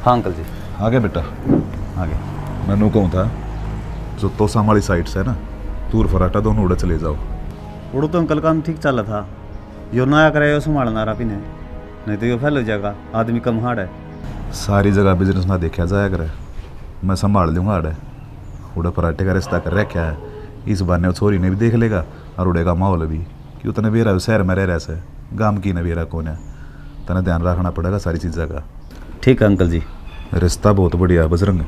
हाँ अंकल जी। आ गया बेटा, आ गया। मैनू कहूँ था जो तोसाम वाली साइड से है ना, तूर फराटा दोनों उड़े चले जाओ। उड़ो तो अंकल काम ठीक चल रहा था, यो नया करे यो संभालना रहा पीने, नहीं तो यो फैल हो जाएगा, आदमी कम हार्ड है। सारी जगह बिजनेस ना देखा जाया करे, मैं संभाल लूँगा। अड़े उड़े पराठे का रिश्ता कर रखा है, इस बहाने छोरी ने भी देख लेगा और उड़ेगा माहौल भी कि उतने बेरा शहर में रह रहा से गांव की न बेरा कौन है। तने ध्यान रखना पड़ेगा सारी चीज़ों का। ठीक है अंकल जी। रिश्ता बहुत बढ़िया है बजरंग,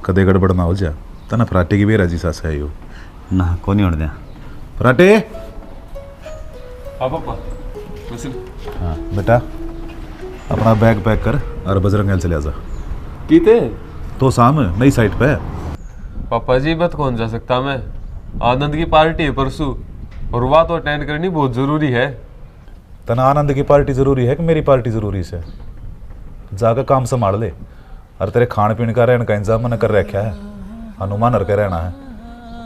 कदे गड़बड़ ना हो जा। तना पराठे की बेरा जी सास है यो ना को नहीं उड़ दिया पराठे। हाँ पापा। हाँ बेटा, अपना बैग पैक कर और बजरंग चले जा। कीते तो शाम नई साइट पे। पापा जी बत कौन जा सकता मैं, आनंद की पार्टी है परसों और वह तो अटेंड करनी बहुत जरूरी है। तना आनंद की पार्टी जरूरी है कि मेरी पार्टी जरूरी से? जाकर काम संभाल ले और तेरे खान पीने का रहने का इंतजाम मैंने कर रखा है, हनुमान हर के रहना है।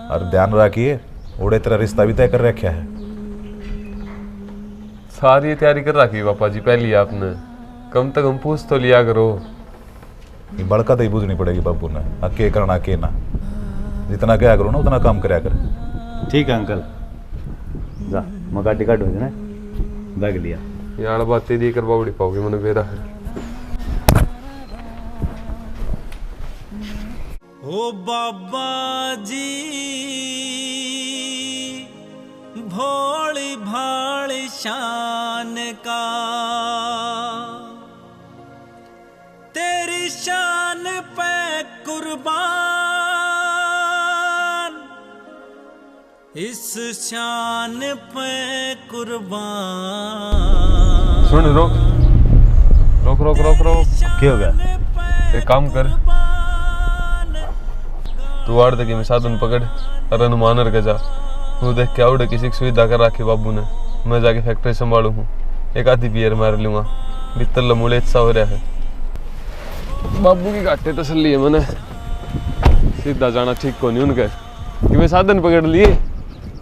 और ध्यान रखिए उड़े तेरा रिश्ता भी तय कर रखा है। सारी तैयारी कर रखी पापा जी पहले आपने, कम से कम पूछ तो लिया करो। ये बड़का तो ही बुझनी पड़ेगी बाबू ने, अके करना के ना, जितना क्या करो ना उतना काम कराया कर। ठीक है अंकल, जा मैं गाड़ी काट हो जाए बैग लिया। यार बातें दी करवा उड़ी पाओगे मैंने बेरा है। ओ बाबा जी भोली भाली शान का, तेरी शान पे कुर्बान, इस शान पे कुर्बान। सुन रोक रोक रोक रोक रोक। क्या हो गया? एक काम कर, तू आड़ तक में साधन पकड़ और हनुमान के जा, तू देख क्या उड़े किसी की सुविधा कर रखी बाबू ने। मैं जाके फैक्ट्री संभालू हूँ, एक आधी बियर मार लूंगा, भीतर लमूले अच्छा हो रहा है। बाबू की घाटे तसल्ली है मैंने, सीधा जाना ठीक को नहीं उनके कि मैं साधन पकड़ लिए।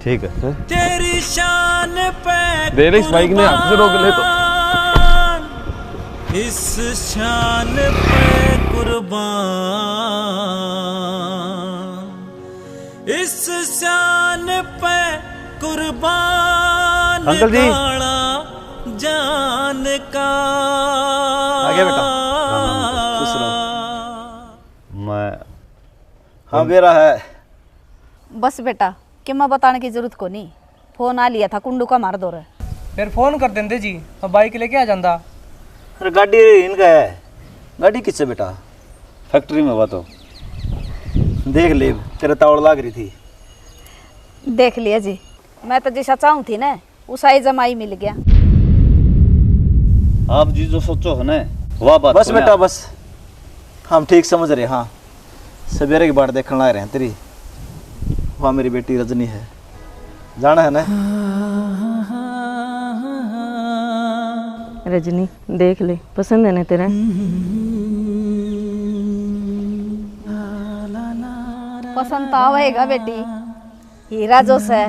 ठीक है। तेरी शान पे दे रही इस बाइक ने हाथ से रोक ले तो। इस शान पे कुर्बान, इस शान पे कुर्बान। अंकल जी जान का आ गया बेटा। मैं हाँ बेरा है। बस बेटा कि मैं बताने की जरूरत को नहीं, फोन आ लिया था कुंडू का मार दो रे। फिर फोन कर देंगे जी, अब बाइक लेके आ जाता। अरे गाड़ी इनका है। गाड़ी किससे बेटा? फैक्ट्री में हुआ तो देख ले, तेरे तावड़ लाग रही थी। देख लिया जी, मैं तो जैसा चाहूँ थी ना उसा ही जमाई मिल गया। आप जी जो सोचो है ना वह बात बस बेटा बस, हम ठीक समझ रहे। हाँ सवेरे की बात देखने आ रहे हैं तेरी। वहाँ मेरी बेटी रजनी है, जाना है ना? रजनी देख ले, पसंद है ना तेरा? पसंद तो आवेगा बेटी, हीरा जो से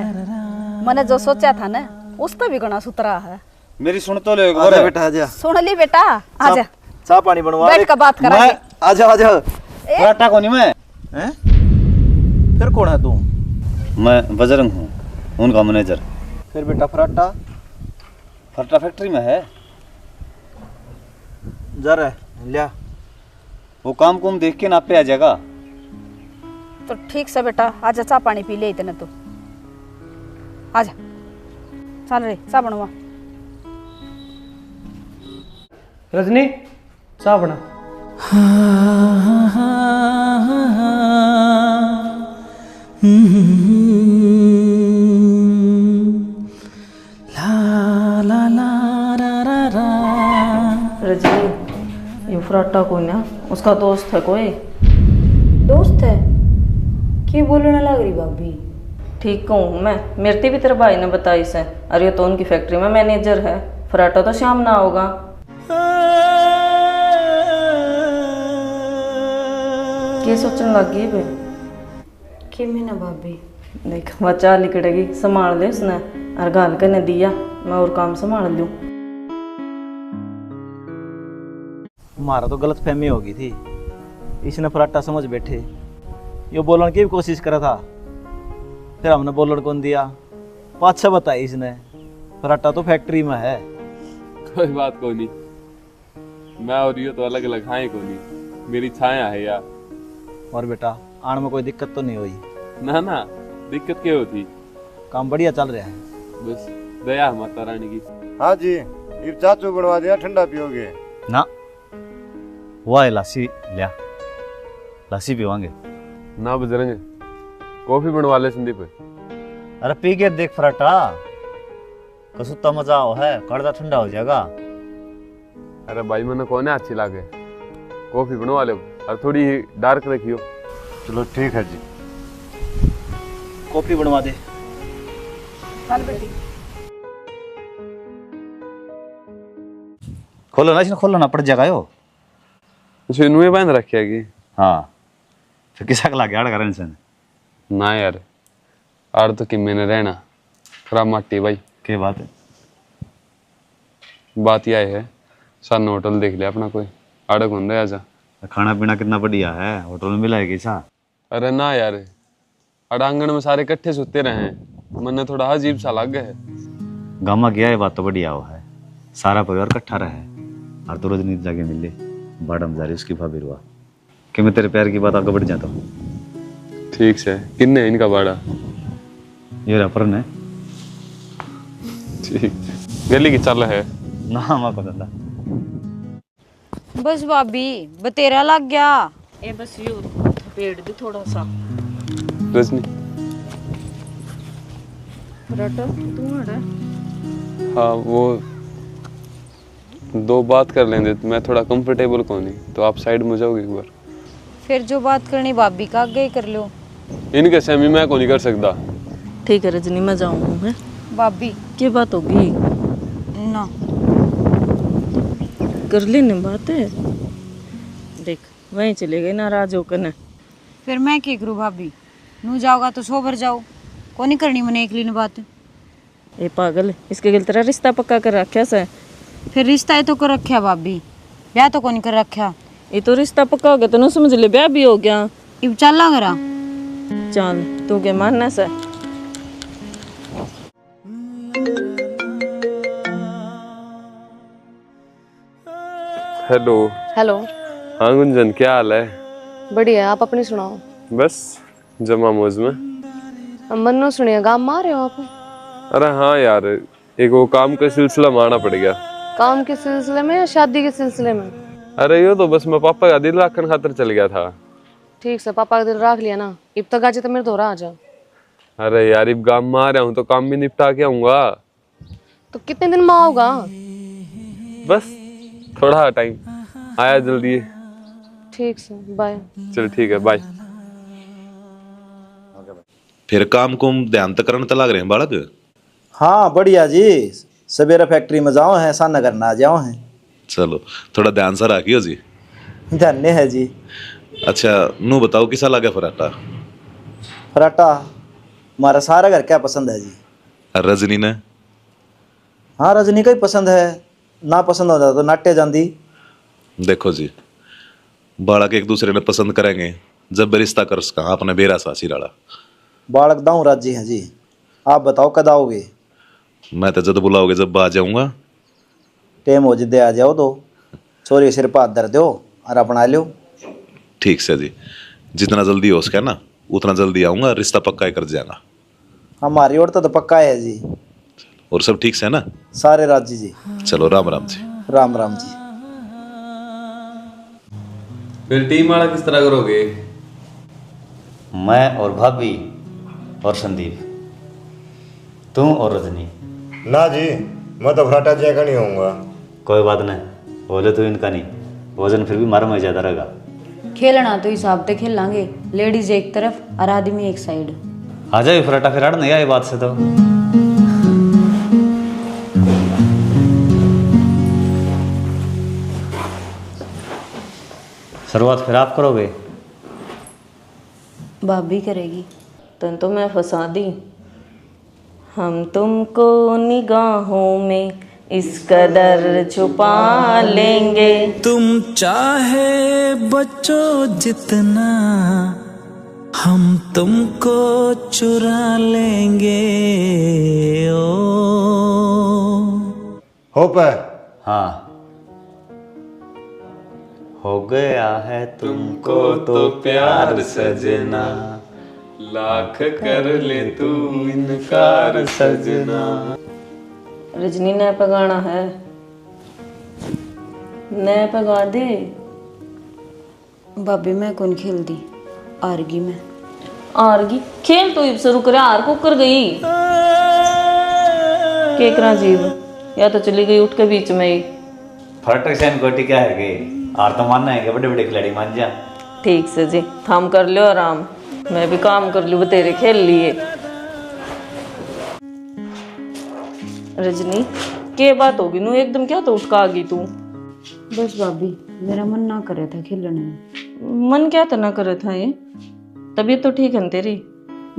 मैंने जो सोचा था ना उस तो भी गुना सुतरा है। मेरी सुन तो ले आजा बेटा आजा। सुन ली बेटा, आजा चाय पानी बनवा बैठ कर बात करा। आजा आजा। पराठा को नहीं मैं हैं? फिर कौन है तू? मैं बजरंग हूँ, उनका मैनेजर। फिर बेटा फराटा फराटा फैक्ट्री में है। जा रहा लिया, वो काम कुम देख के ना पे आ जाएगा। तो ठीक से बेटा आजा, चाय पानी पी ले इतने तो आजा। चल रे चाय बनवा। रजनी चाय बना। रजनी ये फराटा कौन है? उसका दोस्त है कोई? दोस्त है? क्यों बोलने लग रही भाभी? ठीक कहूँ मैं, मेरे भी तेरे भाई ने बताई से। अरे तो उनकी फैक्ट्री में मैनेजर है, फराटा तो शाम ना होगा। क्या सोचने लग गई बे? कि मैंने भाभी देख बच्चा लिकड़ेगी, संभाल ले उसने और गाल करने दिया, मैं और काम संभाल लूँ। हमारा तो गलत फहमी हो गई थी। इसने फराटा समझ बैठे, ये बोलने की भी कोशिश करा था, फिर हमने बोलने कौन दिया। पाछा बताई इसने, फराटा तो फैक्ट्री में है। कोई बात को नहीं, मैं और ये तो अलग अलग हैं को नहीं, मेरी छाया है यार। और बेटा आने में कोई दिक्कत तो नहीं हुई? ना ना, दिक्कत क्या होती, काम बढ़िया चल रहा है। बस दया है माता रानी की। हाँ जी, ये चाचू बनवा दिया, ठंडा पियोगे? ना वाह लस्सी लिया, लस्सी पीवांगे। ना बजरंग, कॉफी बनवा ले संदीप। अरे पी के देख फराटा, कसुत्ता मजा आओ है, कड़दा ठंडा हो जाएगा। अरे भाई मैंने कौन है अच्छी लागे, कॉफी बनवा ले और थोड़ी डार्क रखियो। चलो ठीक है जी। कॉफी बनवा दे। चल बेटी। खोलो ना, इसने खोलो ना, पड़ जाएगा यो। उसे नुए बांध रखे है कि? हाँ फिर किसा के लागे आड़ करें इंसान। ना यार, आड़ तो कि मैंने रहना खराब माटी भाई। क्या बात है? बात यह है, सन होटल देख लिया अपना कोई, आड़ कौन रहा जा। खाना पीना कितना बढ़िया है, होटल में मिला है कैसा? अरे ना यार, अड़ांगण में सारे इकट्ठे सोते रहे, मन थोड़ा अजीब सा लग है। गामा गया है, बात तो बढ़िया हो है, सारा परिवार इकट्ठा रहे और तो रोज नींद जाके मिले, बड़ा मजा रही उसकी भाभी रुआ कि मैं तेरे प्यार की बात आगे बढ़ जाता हूँ। ठीक से किन्ने इनका बाड़ा? ये रफरन है। ठीक, गली की चल है ना माँ को धंधा। बस भाभी बतेरा लग गया। ये बस यू पेड़ दी थोड़ा सा। रजनी, फराटा तू आ रहा? हाँ वो दो बात कर लेंगे, मैं थोड़ा कंफर्टेबल को नहीं, तो आप साइड में जाओगे एक बार? फिर जो बात करनी भाभी का आगे ही कर लो। इनके सेमी मैं को नहीं कर सकता। ठीक है रजनी, मैं जाऊँ है। भाभी क्या बात होगी? ना कर लेने बात है, देख वहीं चले गए नाराज होकर न। फिर मैं क्या करूँ भाभी, नू जाओगा तो सोबर जाओ, को नहीं करनी मैंने एकली ने बात। ये पागल, इसके गिल तेरा रिश्ता पक्का कर रखा से। फिर रिश्ता ही तो कर रखा भाभी, ब्याह तो को नहीं कर रखा। ये तो रिश्ता पक्का हो गया तो न समझ ले ब्याह भी हो गया। इब चल गरा चल तू के मानना से। हेलो। हेलो। हाँ गुंजन, क्या हाल है? बढ़िया, आप अपनी सुनाओ। बस जमा मौज में। मन्नो सुनिए, गाँव में आ रहे हो आप? अरे हाँ यार, एक वो काम का सिलसिला में आना पड़ गया। काम के सिलसिले में या शादी के सिलसिले में? अरे यो तो बस मैं पापा का दिल रखने खातिर चल गया था। ठीक से, पापा का दिल रख लिया ना। अब तक आज तो मेरे दोरा आ जा। अरे यार, अब गाँव में आ रहा हूँ तो काम भी निपटा के आऊंगा। तो कितने दिन में आओगा? बस थोड़ा टाइम, आया जल्दी। ठीक से, बाय। चल ठीक है, बाय। फिर काम को ध्यान तक करने लग रहे हैं बालक? हाँ बढ़िया जी, सवेरे फैक्ट्री में जाओ हैं, सा नगर ना जाओ हैं। चलो थोड़ा ध्यान से रखियो जी। धन्य है जी। अच्छा नू बताओ किसा लगा फराटा? फराटा हमारा सारा घर क्या पसंद है जी। रजनी ने? हाँ रजनी का ही पसंद है, ना पसंद होता तो नाट्य जाती। देखो जी, बालक एक दूसरे ने पसंद करेंगे जब रिश्ता कर सका अपने बेरा सासी डाला। बालक दाऊं राजी हैं जी, आप बताओ कद आओगे? मैं तो जब बुलाओगे जब आ जाऊंगा। टेम हो जिदे आ जाओ तो छोरी सिर पर हाथ धर दो और अपना लो। ठीक से जी, जितना जल्दी हो सके ना उतना जल्दी आऊंगा, रिश्ता पक्का ही कर जाएगा। हमारी ओर तो पक्का है जी। और सब ठीक से है ना? सारे राजी जी। चलो राम राम जी। राम राम जी। फिर टीम वाला किस तरह करोगे? मैं और भाभी और संदीप, तुम और रजनी। ना जी, मैं तो फराटा जैका नहीं होऊंगा। कोई बात नहीं, बोले तो इनका नहीं, वजन फिर भी मारा में ज्यादा रहेगा। खेलना तो हिसाब से खेल लांगे, लेडीज एक तरफ और आदमी एक साइड। आ जाए फराटा, फिर अड़ नहीं आई बात से तो। शुरुआत फिर आप करोगे? भाभी करेगी। तो मैं फंसा दी। हम तुमको निगाहों में इस कदर छुपा लेंगे। तुम चाहे बचो जितना, हम तुमको चुरा लेंगे। ओ हो पे हाँ, हो गया है तुमको तो प्यार सजना, लाख कर ले तू इनकार सजना। रजनी नए पे गाना है, नए पे गा दे। भाभी मैं कौन खेल दी आरगी में। आरगी खेल तो इब शुरू करे, हार को कर गई केकरा जीव, या तो चली गई उठ के बीच में ही। फटक से गोटी क्या है गई, आर तो मानना है कि बड़े बड़े खिलाड़ी मान जा। ठीक से जी, थाम कर लो आराम, मैं भी काम कर लूँ तेरे खेल लिए। रजनी के बात होगी नू एकदम, क्या तो उठका आ गई तू। बस भाभी मेरा मन ना करे था खेलने में। मन क्या तो ना करे था ये, तबीयत तो ठीक है तेरी।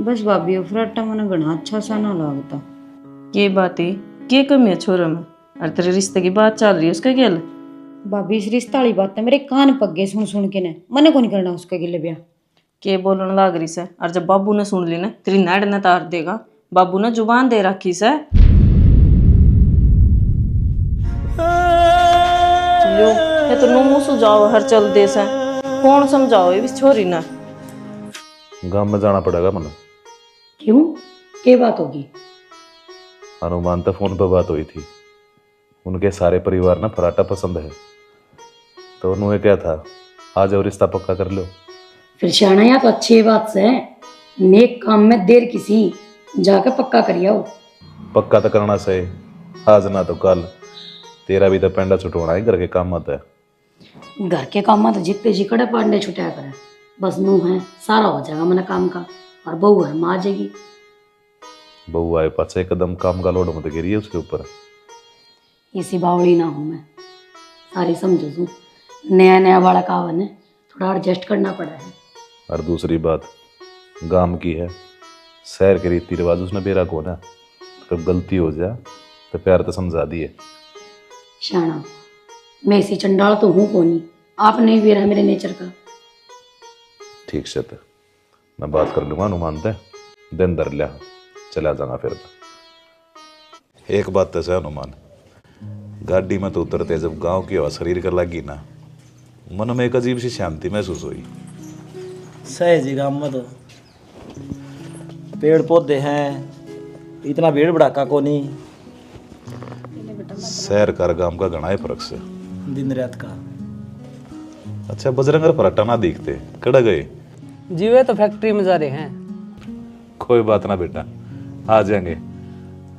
बस भाभी फराटा मन घना अच्छा सा ना लागता। ये बात ही के कमी है छोरा में, और तेरे रिश्ते की बात चल रही है उसका क्या। भाभी इस रिश्ता वाली बात मेरे कान पक गए सुन सुन के ने, मने को नहीं करना उसके गिले ब्याह। के बोलने लाग रही से, और जब बाबू ने सुन ली ना तेरी नाड़ ने तार देगा। बाबू ने जुबान दे रखी से। लो ये तो मुंह सुझाव हर चल दे से, कौन समझाओ ये छोरी ना। गांव में जाना पड़ेगा मन। क्यों, क्या बात होगी? हनुमान तो फोन पर बात हुई थी, उनके सारे परिवार ना पराठा पसंद है, तो उन्होंने क्या था आज और रिश्ता पक्का कर लो। फिर शाना या तो अच्छी बात से नेक काम में देर किसी जाके पक्का करिया हो। पक्का तो करना सही, आज ना तो कल। तेरा भी तो पेंडा छुटवाना है, घर के काम आता है। घर के काम में तो जितने जी कड़े पांडे छुटाया करे, बस नूह है सारा हो जाएगा मना काम का, और बहू घर में आ जाएगी। बहू आए पाछे एकदम काम का लोड मत गिरी है उसके ऊपर। इसी बावड़ी ना हूँ मैं, सारी समझो तू। नया नया वाला कावन है, थोड़ा एडजस्ट करना पड़ा है। और दूसरी बात गांव की है, शहर के रीति रिवाज उसने बेरा को ना, तो गलती हो जाए तो प्यार तो समझा दिए। शाना मैं इसी चंडाल तो हूँ कोनी, आप नहीं भी रहा मेरे नेचर का। ठीक से तो मैं बात कर लूंगा हनुमान ते, दिन दर लिया चला जाना फिर। एक बात तो है हनुमान, गाड़ी में तो उतरते जब गांव की हवा शरीर कर लगी ना, मन में एक अजीब सी शांति महसूस हुई। सही जी, गाँव में तो पेड़ पौधे हैं, इतना भीड़ भड़ाका को नहीं। शहर का गांव का घना है फर्क से, दिन रात का। अच्छा बजरंग और पराठा ना दिखते कड़ा गए? जीवे तो फैक्ट्री में जा रहे हैं। कोई बात ना बेटा, आ जाएंगे।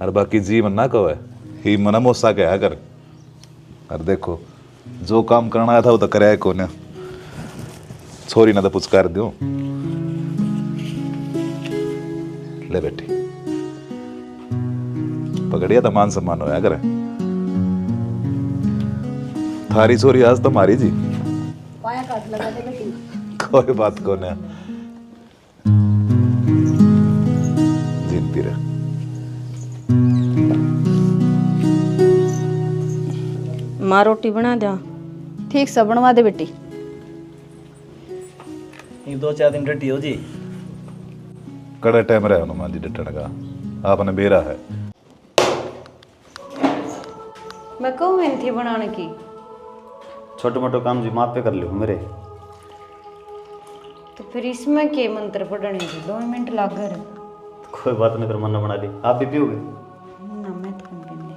और बाकी जीवन ना कहो ही मना मोसा क्या कर। और देखो जो काम करना आया था वो तो कराया कौन, छोरी ना तो पुचकार दो। ले बेटी पकड़िया तो मान सम्मान होया करे। थारी छोरी आज तो मारी जी, पाया काट लगा दे बेटी। कोई बात कौन है, जीतती रहे। माँ रोटी बना दिया। ठीक से बनवा दे बेटी। ये 2-4 दिन डटी हो जी। कड़े टाइम रहे हनुमान जी डटने का, आपने बेरा है। मैं कहूँ मैंने थी बनाने की। छोटे मोटे काम जी माँ पे कर लो मेरे। तो फिर इसमें के मंत्र पढ़ने की 2 मिनट लग गए। कोई बात नहीं, फिर मन बना ली। आप भी पियोगे? ना मैं तो कम करने।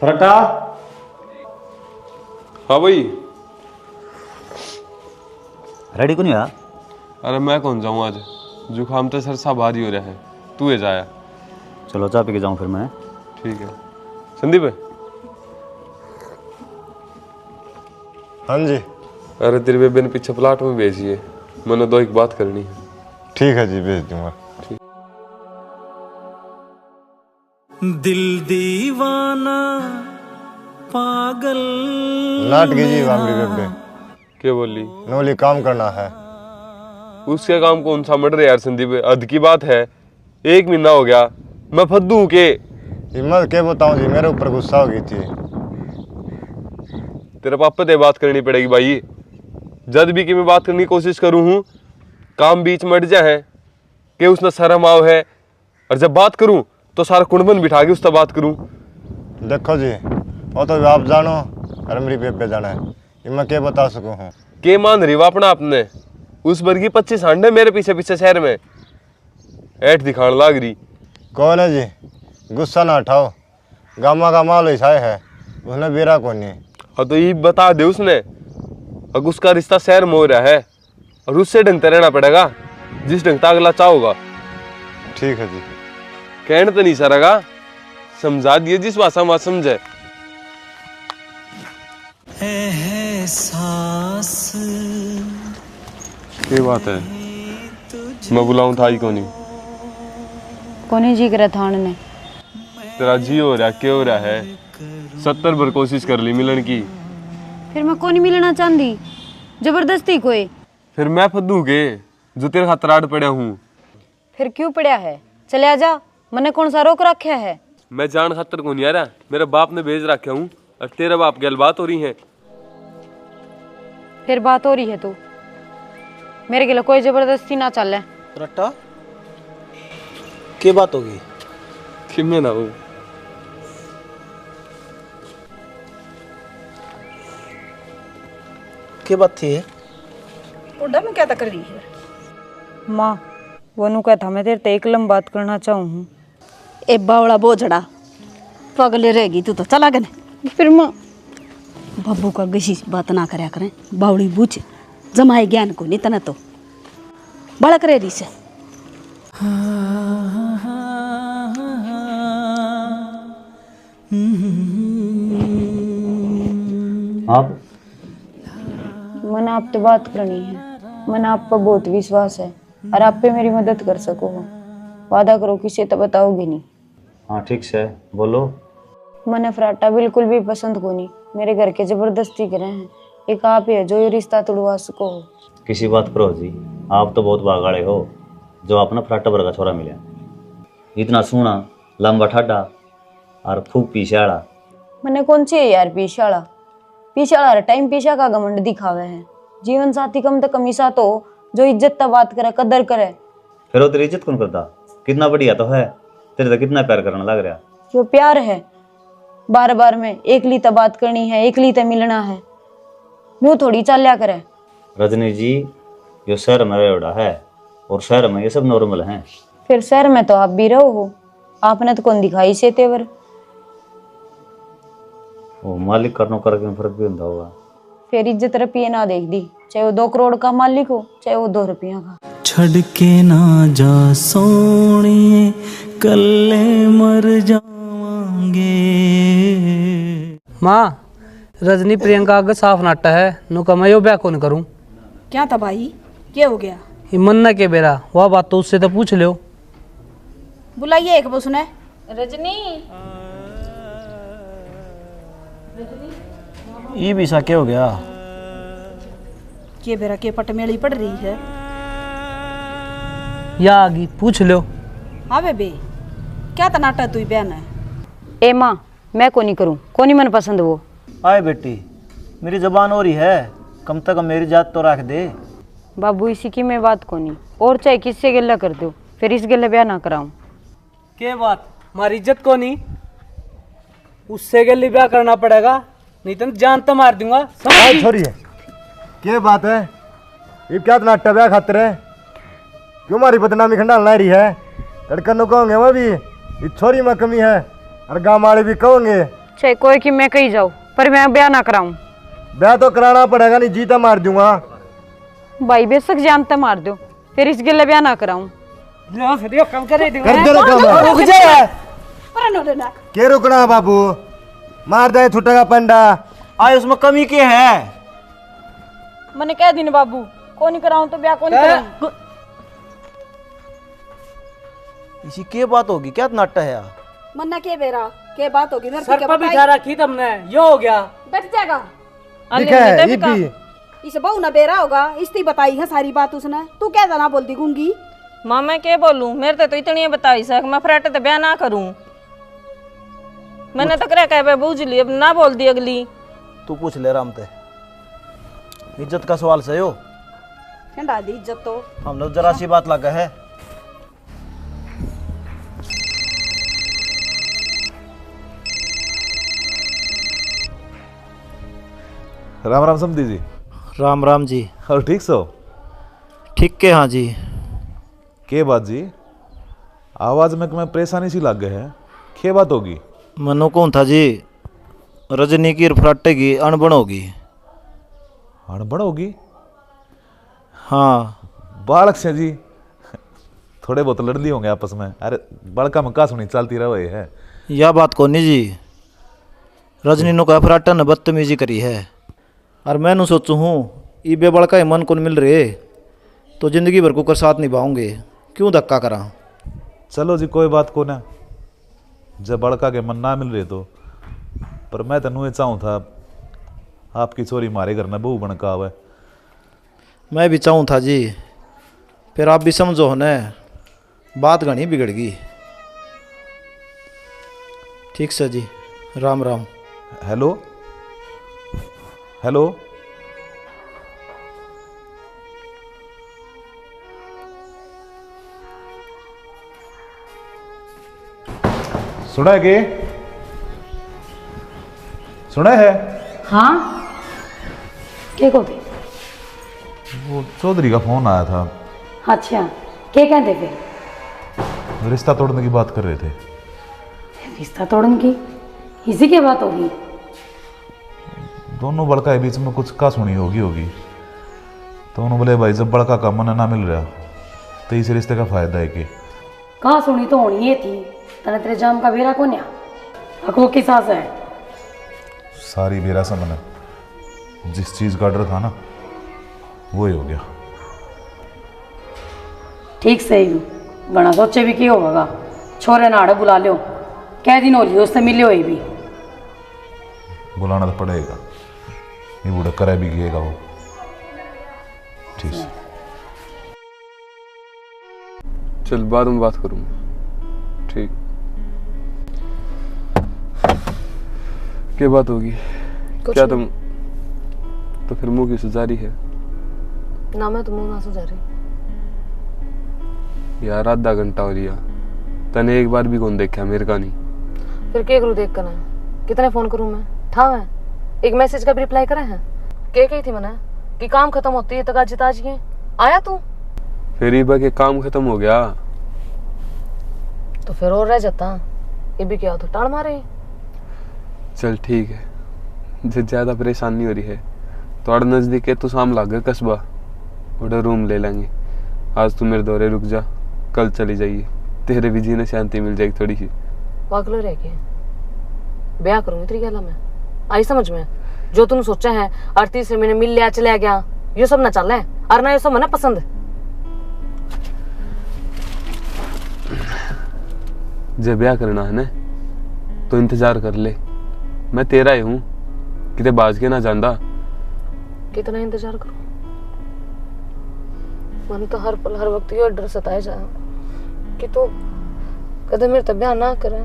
पराठा। हाँ भाई। रेडी को नहीं यार? अरे मैं कौन जाऊँ आज, जुकाम तो सर सा भारी हो रहा है, तू है जाया। चलो चाय पी के जाऊँ फिर मैं। ठीक है संदीप है। हाँ जी। अरे तेरे बेबे ने पीछे प्लाट में भेजी है, मैंने 2 एक बात करनी है। ठीक है जी, भेज दूंगा। दिल दीवाना पागल नाट कीजिए वामरी बेबे। क्या बोली? नोली काम करना है। उसके काम कौन सा मर रहा है यार संदीप, अध की बात है। 1 महीना हो गया मैं फद्दू के, हिम्मत के बताऊं जी, मेरे ऊपर गुस्सा हो गई थी। तेरे पापा से बात करनी पड़ेगी भाई। जब भी कि मैं बात करने की कोशिश करूँ हूँ, काम बीच में अट जाए कि उसने शर्म आओ है, और जब बात करूँ तो सारा कुंडबन बिठा के उससे बात करूँ। देखो जी, वो तो आप जानो और मेरी बेबे जाना है, ये मैं क्या बता सकूँ हूँ। के मान रही वो अपना आपने उस भर की 25 हांडे मेरे पीछे पीछे शहर में ऐठ दिखाने लाग रही। कौन है जी? गुस्सा ना उठाओ, गामा का माल ऐसा है, उसने बेरा कौन नहीं। हाँ तो ये बता दे उसने, अब उसका रिश्ता शहर में हो रहा है और उससे ढंगते रहना पड़ेगा जिस ढंग तक अगला चाहोगा। ठीक है जी। कहने तो नहीं सरेगा, समझा दिए जिस भाषा में समझे। एहसास ये बात है, मैं बुलाऊं था ही कोनी जी करे थान ने तेरा जी हो रहा क्या हो रहा है? 70 बार कोशिश कर ली मिलन की, फिर मैं कोनी मिलना चाहती, जबरदस्ती कोई। फिर मैं फद्दू के जो तेरे खातर आड़ पड़ा हूँ। फिर क्यों पड़ा है? चले आजा, मैंने कौन सा रोक रखा है? मैं जान खातर को नहीं आ रहा, मेरे बाप ने भेज रखा हूँ और तेरे बाप गल बात हो रही है। फिर बात हो रही है तो मेरे गिला कोई जबरदस्ती ना चल। रट्टा क्या बात होगी? कि मैं ना हूँ क्या बात थी? उड़ा में क्या कर रही है माँ? वो नु कहता मैं तेरे ते एक लम बात करना चाहूँ हूँ। ए बावड़ा बोझड़ा पगले रहेगी तू तो चला गने। फिर माँ बब्बू का गशी बात ना करया करें, बावड़ी बूझ जमाए ज्ञान को नहीं तना तो बड़ा करे रही से। आप मन आप तो बात करनी है, मन आप पर बहुत विश्वास है और आप पे मेरी मदद कर सको हो। वादा करो किसी तो बताओगे नहीं। हाँ ठीक से बोलो। मैंने फराटा बिल्कुल भी पसंद को नहीं, मेरे घर के जबरदस्ती करे हैं। एक आप ही है जो ये रिश्ता तोड़वा सको हो। किसी बात करो जी, आप तो बहुत बागाड़े हो जो अपना फराटा भर का छोरा मिला, इतना सोना लंबा ठाडा और खूब पीछाड़ा। मैंने कौन सी है यार पीछाड़ा? पीछाड़ा हर टाइम पीछा का घमंड दिखावे है। जीवन साथी कम तो कमीसा तो जो इज्जत तक बात करे, कदर करे। फिर वो तेरी इज्जत कौन करता? कितना बढ़िया तो है, तेरे तो कितना प्यार करने लग रहा। जो प्यार है बार बार में एक ली तक बात करनी है, एक ली तक मिलना है, यूं थोड़ी चाल्या करे। रजनी जी यो शहर में रेवड़ा है और शहर में ये सब नॉर्मल हैं। फिर शहर में तो आप भी रहो हो, आपने तो कौन दिखाई से तेवर। वो मालिक करनो करके फर्क भी होता होगा। फिर इज्जत रुपये ना देख दी, चाहे वो 2 करोड़ का मालिक हो चाहे वो 2 रुपया का। छड़ के ना जा सोनिए कल्ले मर जावांगे। माँ रजनी प्रियंका का साफ नाटा है, नुका मैं यो ब्याह कौन करूँ? क्या था भाई, क्या हो गया? मन्ना के बेरा वह बात तो उससे तो पूछ लो। बुलाइए एक बस ने। रजनी ये भी सा क्या हो गया? के बेरा के पटमेली पड़ रही है। या आगी पूछ लो। हाँ बेबे क्या तनाटा तू बहन है? ए माँ मैं को नहीं करूँ, को नहीं मन पसंद वो। आए बेटी मेरी जबान हो रही है, कम से कम मेरी जात तो रख दे। बाबू इसी की मैं बात को नहीं, और चाहे किससे गिल्ला कर दो, फिर इस गिल्ला ब्याह ना कराऊं। के बात हमारी इज्जत को नहीं, उससे गली ब्याह करना पड़ेगा, नहीं तो जान तो मार दूंगा। छोरी है क्या बात है? ये क्या नाट्य ब्याह खातिर है? क्यों हमारी बदनामी खंडाल ला रही है? लड़कन को कहोगे वो भी ये छोरी में कमी है और गाँव वाले भी कहोगे। चाहे कोई कि मैं कहीं जाऊँ पर मैं ब्याह ना कराऊं। ब्याह तो कराना पड़ेगा, नहीं जीता मार दूंगा। भाई बेशक जानते मार दो, फिर इस गिल्ला ब्याह ना कराऊं। के रुकना बाबू, मार दे छुटेगा पंडा। आए उसमें कमी क्या है? मैंने कह दी ना बाबू, को नहीं कराऊं तो ब्याह को नहीं कराऊं। इसी के बात होगी क्या नाटा है? मन्ना के बेरा के बात होगी, सर पर बिठा रखी तुमने, यो हो गया। बैठ जाएगा इसे बहु ना बेरा होगा, इसकी बताई है सारी बात उसने, तू क्या जाना बोलती गूंगी? माँ मैं क्या बोलूँ, मेरे तो इतनी बताई सक मैं फराटे तो ब्याह ना करूँ। मैंने तो करे कह बूझ ली, अब ना बोल दी अगली। तू पूछ ले राम ते, इज्जत का सवाल से हो। ठंडा दी इज्जत तो हमने जरा सी बात लगा है। राम राम समधी जी। राम राम जी। और ठीक सो? ठीक के हाँ जी। के बात जी, आवाज़ में तुम्हें परेशानी सी लग गई है, के बात होगी? मनो कौन था जी, रजनी की फराटे की अनबन होगी। अनबन होगी? हाँ। बालक से जी थोड़े बहुत लड़ लिए होंगे आपस में। अरे बड़का मक्का सुनी चलती रहे है। यह बात कौन नहीं जी, रजनी नो का फराटा ने बदतमीजी करी है और मैं सोचू हूँ ई बेबड़ का मन कौन मिल रहे तो जिंदगी भर को कर साथ निभाऊंगे, क्यों धक्का करा। चलो जी कोई बात को ना, जब बड़का के मन ना मिल रहे तो, पर मैं तेनू ये चाहूँ था आपकी चोरी मारे घर न बहू बनका आवे। मैं भी चाहूँ था जी, फिर आप भी समझो न बात घनी बिगड़ गई। ठीक से जी, राम राम। हेलो हेलो, सुना है के? सुना है? हाँ क्या कहते? वो चौधरी का फोन आया था। अच्छा क्या कहते फिर? रिश्ता तोड़ने की बात कर रहे थे। रिश्ता तोड़ने की इसी की बात होगी? दोनों बड़का के बीच में कुछ का सुनी होगी तो उन्होंने बोले भाई जब बड़का का मन ना मिल रहा तो इस रिश्ते का फायदा है कि कहा सुनी तो होनी ये थी। तने तेरे जाम का बेरा कौन हको की सास है? सारी बेरा से मैंने जिस चीज का डर था ना वो ही हो गया। ठीक सही बना सोचे भी क्यों होगा। छोरे नाड़े बुला लो, कै दिन हो लियो उससे मिले हुए भी। बुलाना तो पड़ेगा, ये बूढ़ा करे भी गिएगा वो। ठीक है चल बाद में बात करूँगा। ठीक क्या बात होगी? क्या तुम तो फिर मुंह की सुजारी है ना? मैं तो मुंह ना सुजारी यार। आधा घंटा हो लिया, तने एक बार भी कौन देखा मेरे का नहीं। फिर क्या करूँ देख कर? कितने फोन करूँ मैं? था मैं एक मैसेज का भी रिप्लाई करा है? क्या कही थी मैंने कि काम खत्म होती है तो गाजी ताजी आया तू? फिर ईबा के काम खत्म हो गया तो फिर और रह जाता। ये भी क्या तो टाड़ मारे। चल ठीक है, जब ज्यादा परेशानी नहीं हो रही है तो और नजदीक है तो शाम लाग कस्बा उधर रूम ले लेंगे। आज तू मेरे दौरे रुक जा, कल चली जाइए, तेरे भी जीने शांति मिल जाएगी थोड़ी सी। पागल रह गया, ब्याह करूंगी तेरी गला में आई समझ में? जो तूने सोचा है 38 महीने मिल लिया चला गया, ये सब ना चल है और ना ये सब मना पसंद। जब ब्याह करना है ना तो इंतजार कर ले, मैं तेरा ही हूँ, किते बाज के ना जानदा। कितना इंतजार करूं? मन तो हर पल हर वक्त ये डर सताए जा कि तू कदम मेरे तब ब्याह ना करे।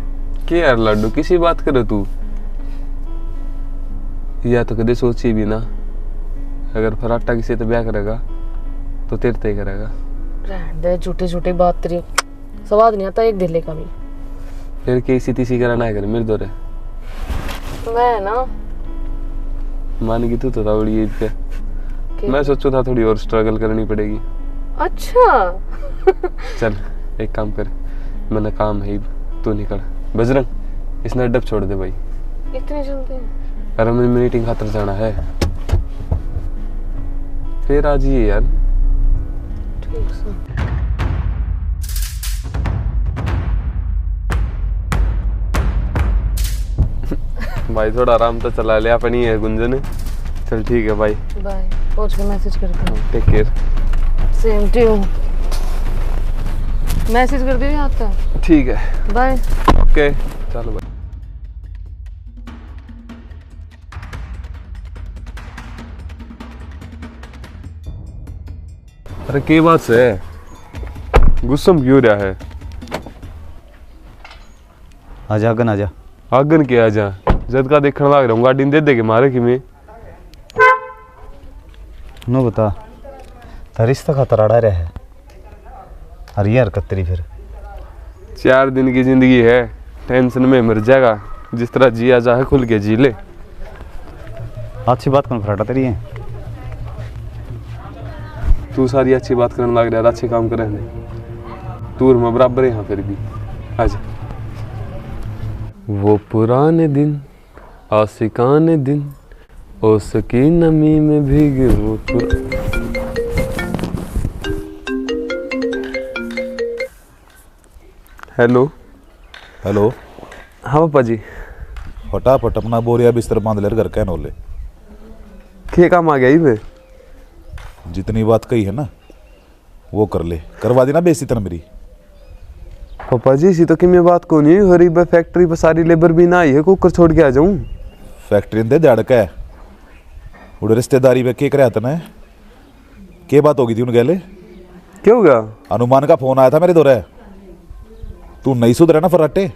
के यार लड्डू किसी बात करे तू? या तो कदे सोची भी ना, अगर फराटा किसी तो ब्याह करेगा तो तेरे ते करेगा। रहने दे, झूठी झूठी बात तेरी स्वाद नहीं आता एक दिले का भी। फिर किसी तीसी कराना है कर मेरे दौरे। मैं ना मान गई तू तो थोड़ी एज पे, मैं सोचू था थोड़ी और स्ट्रगल करनी पड़ेगी। अच्छा चल एक काम कर, मैंने काम है तू निकल। बजरंग इसने डब छोड़ दे भाई। इतनी जल्दी? अरे मुझे मीटिंग खातर जाना है, फिर आज ये यार। ठीक से भाई थोड़ा आराम तो चला ले अपनी है गुंजन। चल ठीक है भाई, बाय। पहुंच के मैसेज करती हूँ। Take care. Same to you. Message कर दियो याद का। ठीक है बाय। ओके चलो भाई। अरे की बात से गुस्सा क्यों रहा है? आजा गन आजा। आगन के आ जा जद का देखने लग रहा हूँ गाड़ी दे दे के मारे कि मैं नो बता था रिश्ता खतरा रहा है अरे यार कतरी फिर 4 दिन की जिंदगी है टेंशन में मर जाएगा जिस तरह जिया जाए खुल के जी ले। अच्छी बात कौन फराटा तेरी है तू सारी अच्छी बात करने लग रहा है अच्छे काम करे नहीं तू और मैं बराबर है यहाँ फिर भी आजा। वो पुराने दिन आशिकाने दिन ओ सकी नमी में भीगे वो हेलो हेलो। हाँ पापा जी फटाफट अपना बोरिया बिस्तर बांध ले घर कहनो ले क्या काम आ गया ही मैं जितनी बात कही है ना वो कर ले करवा देना बेइज्जती तन मेरी। पापा जी इसी तो कि मैं बात को नहीं हो रही फैक्ट्री पर सारी लेबर भी ना आई है कुकर छोड़ के आ जाऊं। फैक्ट्री दे दड़का है उड़े रिश्तेदारी पे के कराया तने के बात होगी थी उन गले क्या होगा अनुमान का फोन आया था मेरे दौरे तू नहीं सुधरा ना फराटे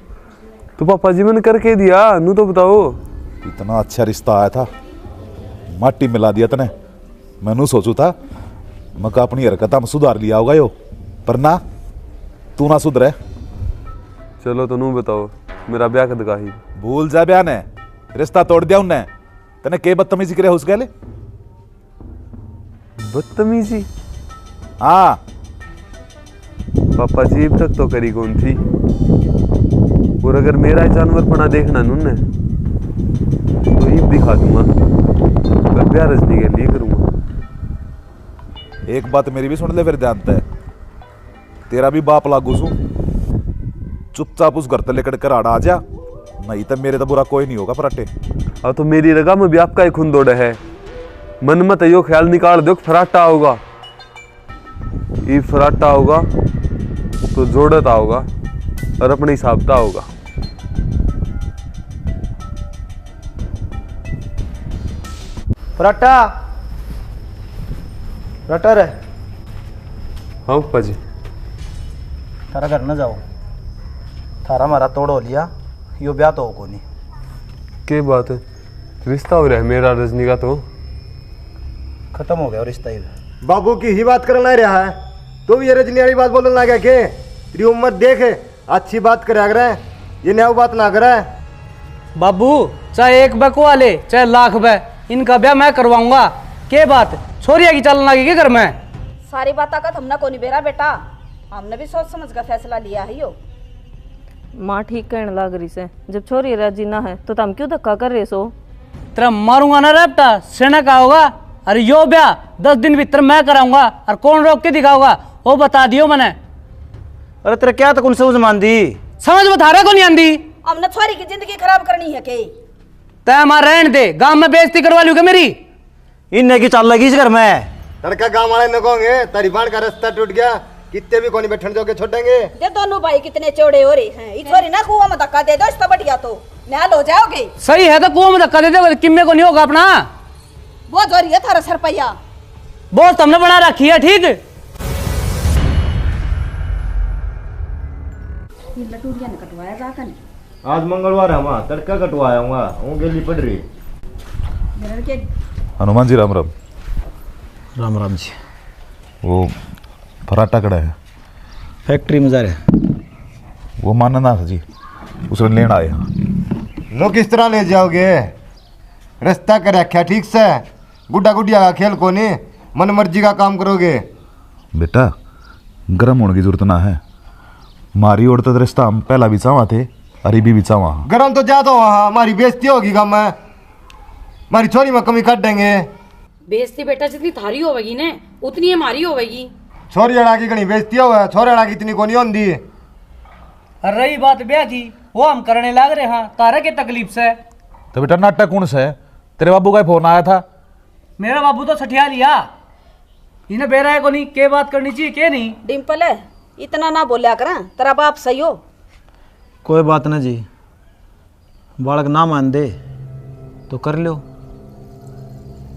तो पापा जी मैंने करके दिया नू तो बताओ। इतना अच्छा रिश्ता आया था माटी मिला दिया तने मैनू सोचू था मैं अपनी हरकत में सुधार लिया होगा यो पर ना तू ना सुधरे। चलो तो नू बताओ मेरा ब्याह कद का ही भूल जा ब्याह ने रिश्ता तोड़ दिया उनने तने के बदतमीजी करे उस गले बदतमीजी हाँ पापा जी अब तक तो करी कौन थी और अगर मेरा जानवर पना देखना नूने तो ईब दिखा दूंगा पर ब्याह रजनी के लिए करूंगा। एक बात मेरी भी सुन ले फिर ध्यान है तेरा भी बाप लागू सू चुपचाप उस घर तले लेकर आड़ा आ जा नहीं तो मेरे तो बुरा कोई नहीं होगा फराटे। हाँ तो मेरी रगा में भी आपका ही खून दौड़ है मन मत यो ख्याल निकाल दो फराटा होगा ये फराटा होगा तो जोड़ता होगा और अपने हिसाब का होगा। फराटा रटर है हाँ पापा जी थारा घर न जाओ थारा मारा तोड़ो लिया यो ब्याह तो हो को नहीं क्या बात है रिश्ता हो रहा है मेरा रजनी का तो खत्म हो गया रिश्ता ही। बाबू की ही बात करना रहा है तो भी ये रजनी वाली बात बोलने लगा के तेरी उम्र देख अच्छी बात करे अगर ये नया बात ना करे। बाबू चाहे 1 बकुआ ले चाहे लाख बे इनका ब्याह मैं करवाऊंगा। के बात छोरिया की चलन लगी के घर में सारी बात का हमने को नहीं बेरा बेटा हमने भी सोच समझ का फैसला लिया है यो। माँ ठीक कहने लग रही से जब छोरी राजी ना है तो तुम क्यों धक्का कर रहे सो। तेरा मारूंगा ना रेपटा सेना का होगा। अरे यो ब्याह 10 दिन भीतर मैं कराऊंगा और कौन रोक के दिखाऊंगा वो बता दियो मैंने। अरे तेरा क्या तक समझ मान दी समझ बता रहा को नहीं आंदी हमने छोरी की जिंदगी खराब करनी है के तय हमारा रहने दे गांव में बेइज्जती करवा लूंगा मेरी इन्हें की चाल लगी इस घर में लड़का गांव वाले न कहोगे तारी बाण का रास्ता टूट गया कितने भी कोनी बैठन जोगे छोड़ेंगे। ये दोनों भाई कितने चौड़े हो रहे हैं इस छोरी ना कुआं में धक्का दे दो इसका बढ़िया तो न्याल हो जाओगे। सही है तो कुआं में धक्का दे दो किम्मे को नहीं होगा अपना बहुत जोरी है थारा सरपैया बहुत हमने बना रखी है ठीक। लटूरिया ने कटवाया जाकर आज मंगलवार है वहाँ तड़का कटवाया हूँ गेली पड़ रही। हनुमान जी राम राम। राम राम जी। वो फराटा कड़ा है फैक्ट्री में जा रहे वो मानना ना था जी उसने लेना आए यहाँ नो किस तरह ले जाओगे रास्ता कर रखा ठीक से गुड्डा गुडिया का खेल को नहीं मन मर्जी का काम करोगे। बेटा गर्म होने की जरूरत ना है मारी ओर तो रिश्ता हम पहला भी चावा थे अरे भी चावा गरम तो ज्यादा वहाँ हमारी बेइज्जती होगी गाँव में हमारी छोरी में कमी काट देंगे। बेइज्जती बेटा जितनी थारी होगी ना उतनी हमारी होगी। छोरी अड़ा की कहीं बेइज्जती हो छोरे अड़ा की इतनी को नहीं होती। रही बात ब्याह की वो हम करने लग रहे हैं तारा के तकलीफ से। तो बेटा नाटक कौन से तेरे बाबू का फोन आया था मेरा बाबू तो सठिया लिया इन्हें बेरा है को नहीं के बात करनी चाहिए के नहीं। डिम्पल है इतना ना बोलिया करा तेरा बाप सही हो। कोई बात ना जी बालक ना मान दे तो कर लो।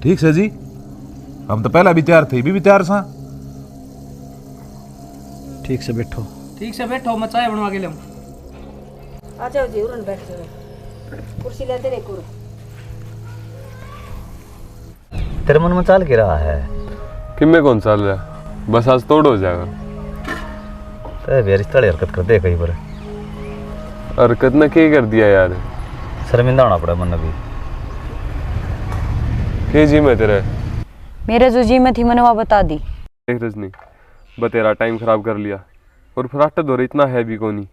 ठीक है जी हम तो पहला भी तैयार थे भी तैयार सा। ठीक से बैठो मैं चाय बनवा के ले आ जाओ जी उरन बैठ जाओ। कुर्सी लेते रे कुर। तेरे मन में चाल के रहा है कि मैं कौन चाल रहा है? बस आज तोड़ हो जाएगा। तो बेरिश्ता हरकत कर दे कई बार। हरकत ने क्या कर दिया यार? शर्मिंदा होना पड़ा मन अभी। के जी में तेरे? मेरे जो जी में थी मैंने वहाँ बता दी। देख रजनी, बतेरा टाइम खराब कर लिया और फराटा दौरे इतना है भी कोनी।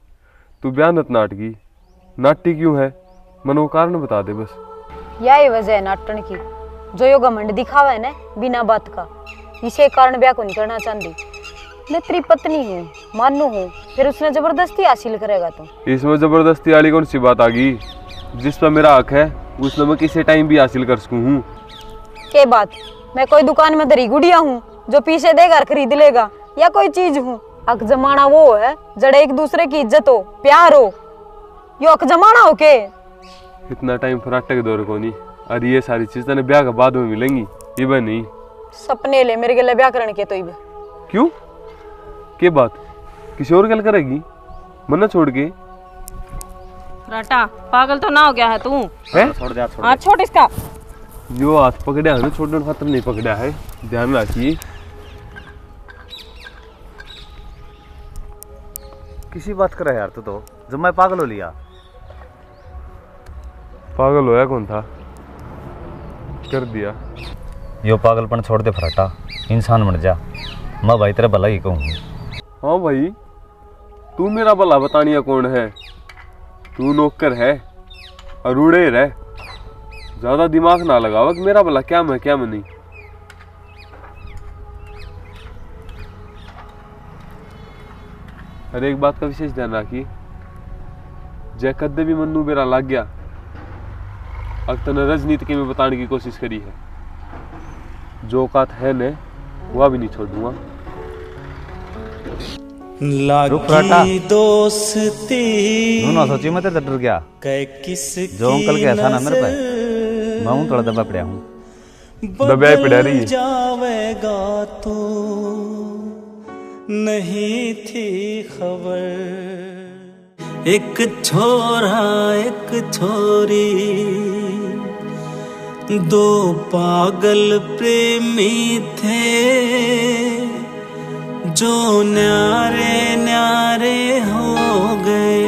तू बयानत नाटकी नाटी क्यों है? मन वो कारण बता दे बस। यही वजह है नाटन की, जो यो घमंड दिखावा है ना बिना बात का, इसे कारण ब्याह को नहीं करना चाहती। मैं तेरी पत्नी हूँ, मानू हूँ, फिर उसने जबरदस्ती हासिल करेगा तो? इसमें जबरदस्ती वाली कौन सी बात आ गई? जिस पर मेरा हक है उसमें मैं किसी टाइम भी हासिल कर सकूँ हूँ। के बात? मैं कोई दुकान में धरी गुड़िया हूँ जो पीछे देगा खरीद लेगा, या कोई चीज हूँ? अक जमाना वो है जड़े एक दूसरे की इज्जत हो, प्यार हो, यो अक जमाना हो के? इतना टाइम फराटे के दौरे को नहीं। अरे ये सारी चीज तेने ब्याह के बाद में मिलेंगी, ये बन नहीं। सपने ले मेरे गले ब्याह करने के तो इब। क्यों? के बात? किसी और गल करेगी? मन्ना छोड़ के? राटा पागल तो ना हो गया है तू? छोड़ दे, छोड़ हाथ छोड़ इसका। जो हाथ पकड़ा है ना, छोड़ने खातर नहीं पकड़ा है, ध्यान रखिए। किसी बात कर रहा है यार तू तो, जब मैं पागल हो लिया। पागल होया कौन था? कर दिया। यो पागलपन छोड़ दे फराटा, इंसान बन जा। मैं भाई तेरा भला ही कहूँ। हाँ भाई, तू मेरा भला बतानिया कौन है? तू नौकर है और उड़े रह। ज्यादा दिमाग ना लगावा कि मेरा भला क्या मैं क्या मैं नहीं। हर एक बात का विशेष ध्यान रखिए। जय कदे भी मन्नू मेरा लग गया, अब तने राजनीति के में बताने की कोशिश करी है। जो औकात है ने वह भी नहीं छोड़ूंगा। लागी दोस्ती ना सोची मैं तेरे डर गया। जो अंकल के ऐसा ना मेरे पे, मैं हूँ थोड़ा दबा पड़ा हूँ। दबाई पड़ा रही है। जावेगा तो नहीं थी खबर। एक छोरा एक छोरी, दो पागल प्रेमी थे, जो न्यारे न्यारे हो गए।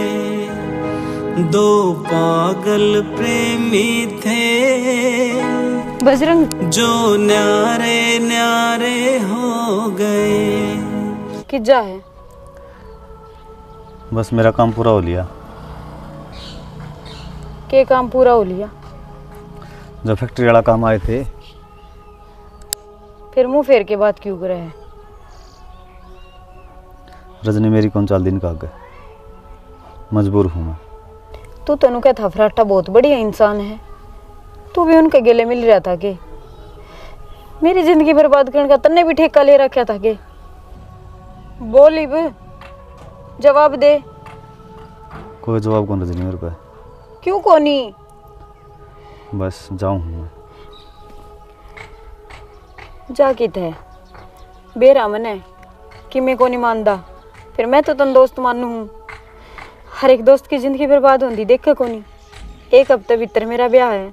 दो पागल प्रेमी थे बजरंग, जो न्यारे न्यारे हो गए। किजा है? बस मेरा काम पूरा हो लिया। के काम पूरा हो लिया? जो फैक्ट्री वाला काम आए थे। फिर मुंह फेर के बात क्यों करे है? रजनी मेरी कौन चाल दिन का आगे, मजबूर हूँ मैं। तू तनु क्या था फराटा बहुत बढ़िया इंसान है, तू भी उनके गले मिल रहा था के? मेरी जिंदगी बर्बाद करने का तन्ने भी ठेका ले रखा था के? बोल इब, जवाब दे। कोई जवाब कौन रजनी मेरे पे। क्यों कोनी? बस जाऊँ मैं। जा की थे बेरा मने कि मैं को नहीं मानदा, फिर मैं तो तन दोस्त मानू हूँ। हर एक दोस्त की जिंदगी बर्बाद होती देखे को नहीं। एक हफ्ते भीतर मेरा ब्याह है,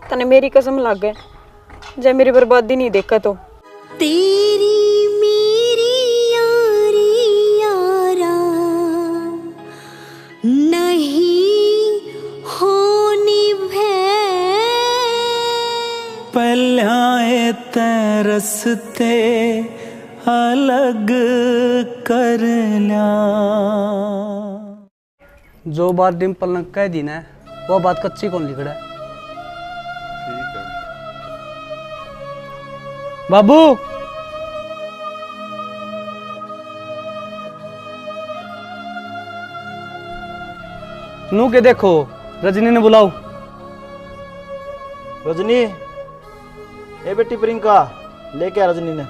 तने मेरी कसम लग गए जब मेरी बर्बादी नहीं देखा तो। तेरी मेरी यारी यारा नहीं होनी भै, पल्याए तरसते अलग कर ल्या। जो बात डिम्पल ने कह दी ना, वो बात कच्ची कौन लिख रहा है? बाबू, नू के देखो, रजनी ने बुलाओ। रजनी, ए बेटी प्रियंका, लेके आ रजनी ने।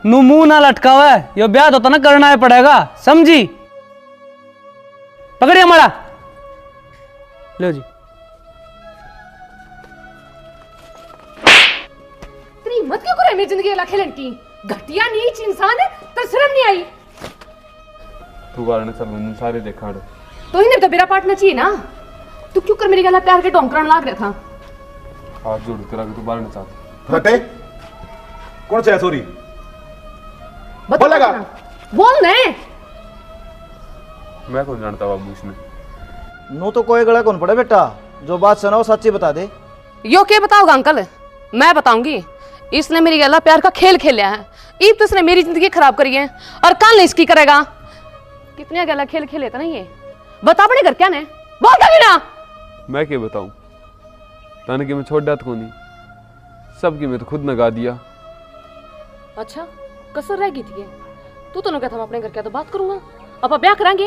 नू मुंह ना लटकावा है, यो ब्याह तो तना करना है पड़ेगा, समझी? पकड़िए हमारा, लो जी। तेरी हिम्मत क्यों करे मेरी जिंदगी वाला खेलन की? घटिया नीच इंसान है, तर शर्म नहीं आई? तू कारण सब सारे देखा रे। तो ही तो मेरा पार्टनर चाहिए ना। तू क्यों कर मेरी गला प्यार के डोंकरण लाग रहा था? हाथ जोड़ तेरा तू बाहर नहीं चाहती। फटे कौन चाहे सॉरी बोलेगा बोल ने। मैं कौन जानता बाबू इसमें। नो तो कोई गला कौन पड़े बेटा, जो बात सुना वो सच्ची बता दे। यो क्या बताओगा अंकल? मैं बताऊंगी। इसने मेरी गला प्यार का खेल खेला है, ईब तो इसने मेरी जिंदगी खराब करी है और कल इसकी करेगा। कितने गला खेल खेले था ना ये, बता बड़े घर क्या ने बोल कभी ना। मैं क्या बताऊं, ताने कि मैं छोड़ डात को नहीं, सबकी मैं तो खुद नगा दिया। अच्छा कसर रह गई थी ये? तू तो कहता हम अपने घर क्या तो बात करूंगा, अब ब्याह कराएंगे।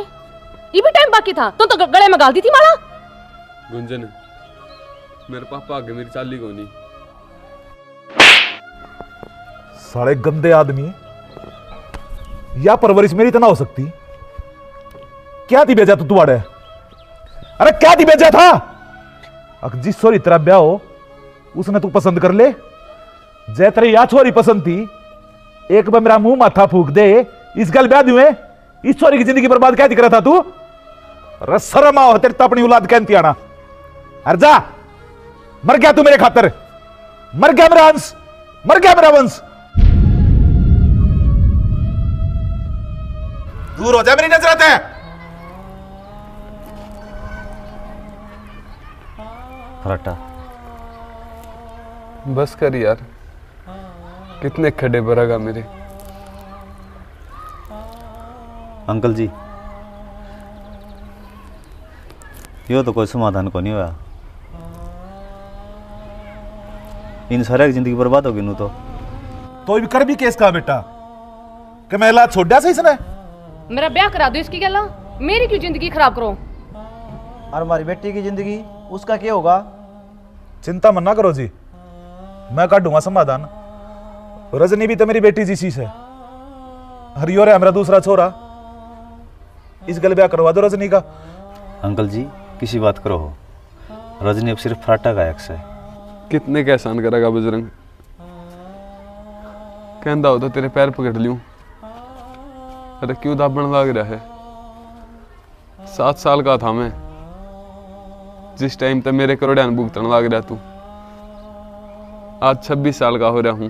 ये भी टाइम बाकी था, तो गले में गाल दी थी माला। गुंजन मेरे पापा आगे मेरी चाली को नहीं। साले गंदे आदमी, या परवरिश मेरी तो ना हो सकती। क्या थी बेजा तू आड़े? अरे क्या थी बेजा था? जिस छोरी तेरा ब्याह हो उसने तू पसंद कर ले। जय तेरी या छोरी पसंद थी, एक बार मेरा मुंह माथा फूक दे, इस गल ब्याह दुए इस छोरी की जिंदगी बर्बाद क्या दिख रहा था तू? अरे शर्म आओ तेरे तो अपनी औलाद कहती आना। अरे जा, मर गया तू मेरे खातर, मर गया मेरा हंस, मर गया मेरा वंश। दूर हो जा मेरी नजर है। फराटा बस कर यार, कितने खड्डे भरेगा मेरे। अंकल जी यो तो कोई समाधान को नहीं हुआ। इन सारे की जिंदगी बर्बाद होगी नू तो भी कर भी केस का बेटा कि मैं लात छोड़ दिया सही इसने। मेरा ब्याह करा दो इसकी गला, मेरी क्यों जिंदगी खराब करो? और हमारी बेटी की जिंदगी उसका क्या होगा? चिंता मत ना करो जी, मैं काटूंगा समाधान। रजनी भी तो मेरी बेटी जैसी है। हरियोर है मेरा दूसरा छोरा, इस गल ब्याह करवा दो रजनी का। अंकल जी किसी बात करो हो, रजनी अब सिर्फ फराटा का एक्स है। कितने का एहसान करेगा बजरंग, कहता हो तो तेरे पैर पकड़ लूं। अरे क्यों दाबण लग रहा है? 7 साल का था मैं जिस टाइम तक मेरे करोड़ियां भुगतन लग रहा तू। आज 26 साल का हो रहा हूं।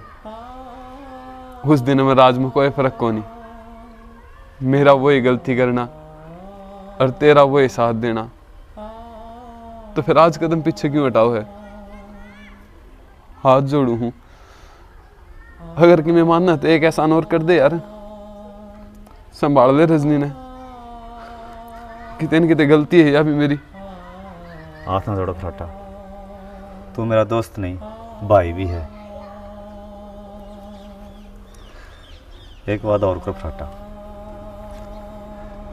उस दिन में राज में कोई फर्क को नहीं। मेरा वही गलती करना और तेरा वही साथ देना, तो फिर आज कदम पीछे क्यों हटाओ है? हाथ जोड़ू हूं, अगर कि मैं मानना तो एक एहसान और कर दे यार, संभाल ले रजनी ने। कितने कितने गलती है या भी मेरी। हाथ ना जोड़ो फराटा, तू मेरा दोस्त नहीं भाई भी है। एक बात और कर फराटा,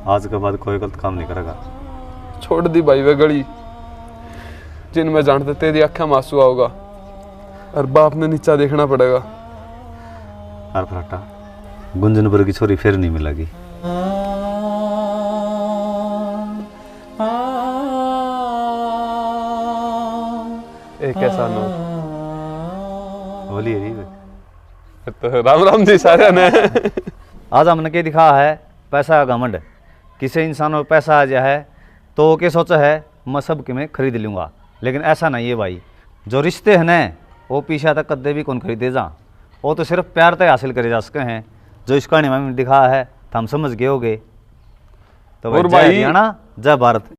आज के बाद कोई गलत काम नहीं करेगा। छोड़ दी भाई वे गली जिनमें जानते तेरी आंखें में आंसू आओगा और बाप ने नीचा देखना पड़ेगा। और फराटा गुंजनपुर की छोरी फिर नहीं मिलेगी। एक ऐसा नो बोली है तो राम राम जी सारे ने। आज हमने क्या दिखा है? पैसा का घमंड। किसी इंसान को पैसा आ जाए तो वो क्या सोचा है मैं सब के मैं खरीद लूँगा, लेकिन ऐसा नहीं है भाई। जो रिश्ते हैं ना वो पीछा तक कदे भी कौन खरीदे जा, वो तो सिर्फ प्यार तक हासिल करे जा सके हैं। जो इस कहानी में दिखा है तो हम समझ गए होगे। तो और भाई जय हरियाणा जय भारत।